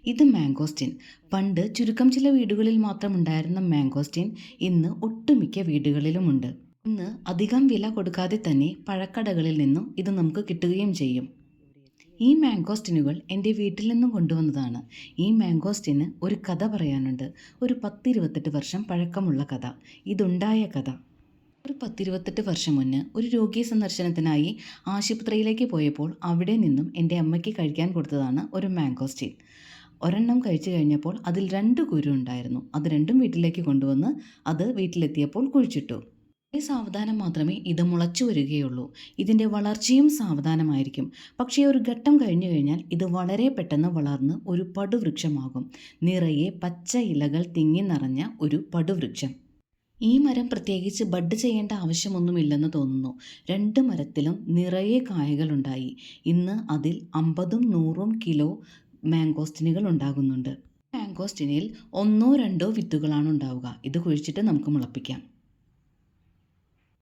ഇത് മാംഗോസ്റ്റിൻ. പണ്ട് ചുരുക്കം ചില വീടുകളിൽ മാത്രം ഉണ്ടായിരുന്ന മാംഗോസ്റ്റിൻ ഇന്ന് ഒട്ടുമിക്ക വീടുകളിലുമുണ്ട്. ഇന്ന് അധികം വില കൊടുക്കാതെ തന്നെ പഴക്കടകളിൽ നിന്നും ഇത് നമുക്ക് കിട്ടുകയും ചെയ്യും. ഈ മാംഗോസ്റ്റിനുകൾ എൻ്റെ വീട്ടിൽ നിന്നും കൊണ്ടുവന്നതാണ്. ഈ മാംഗോസ്റ്റിന് ഒരു കഥ പറയാനുണ്ട്. ഒരു 10-28 വർഷം പഴക്കമുള്ള കഥ. ഇതുണ്ടായ കഥ. ഒരു 10-28 വർഷം മുന്നേ ഒരു രോഗി സന്ദർശനത്തിനായി ആശുപത്രിയിലേക്ക് പോയപ്പോൾ അവിടെ നിന്നും എൻ്റെ അമ്മയ്ക്ക് കഴിക്കാൻ കൊടുത്തതാണ് ഒരു മാംഗോസ്റ്റിൻ. ഒരെണ്ണം കഴിച്ചു കഴിഞ്ഞപ്പോൾ അതിൽ 2 കുരു ഉണ്ടായിരുന്നു. അത് രണ്ടും വീട്ടിലേക്ക് കൊണ്ടുവന്ന് അത് വീട്ടിലെത്തിയപ്പോൾ കുഴിച്ചിട്ടു. വളരെ സാവധാനം മാത്രമേ ഇത് മുളച്ചു വരികയുള്ളൂ. ഇതിൻ്റെ വളർച്ചയും സാവധാനമായിരിക്കും. പക്ഷേ ഒരു ഘട്ടം കഴിഞ്ഞു കഴിഞ്ഞാൽ ഇത് വളരെ പെട്ടെന്ന് വളർന്ന് ഒരു പടുവൃക്ഷമാകും. നിറയെ പച്ച ഇലകൾ തിങ്ങി നിറഞ്ഞ ഒരു പടുവൃക്ഷം. ഈ മരം പ്രത്യേകിച്ച് ബഡ് ചെയ്യേണ്ട ആവശ്യമൊന്നുമില്ലെന്ന് തോന്നുന്നു. 2 മരത്തിലും നിറയെ കായകളുണ്ടായി. ഇന്ന് അതിൽ 50-100 കിലോ മാംഗോസ്റ്റിനുകൾ ഉണ്ടാകുന്നുണ്ട്. മാംഗോസ്റ്റിനിൽ 1-2 വിത്തുകളാണ് ഉണ്ടാവുക. ഇത് കുഴിച്ചിട്ട് നമുക്ക് മുളപ്പിക്കാം.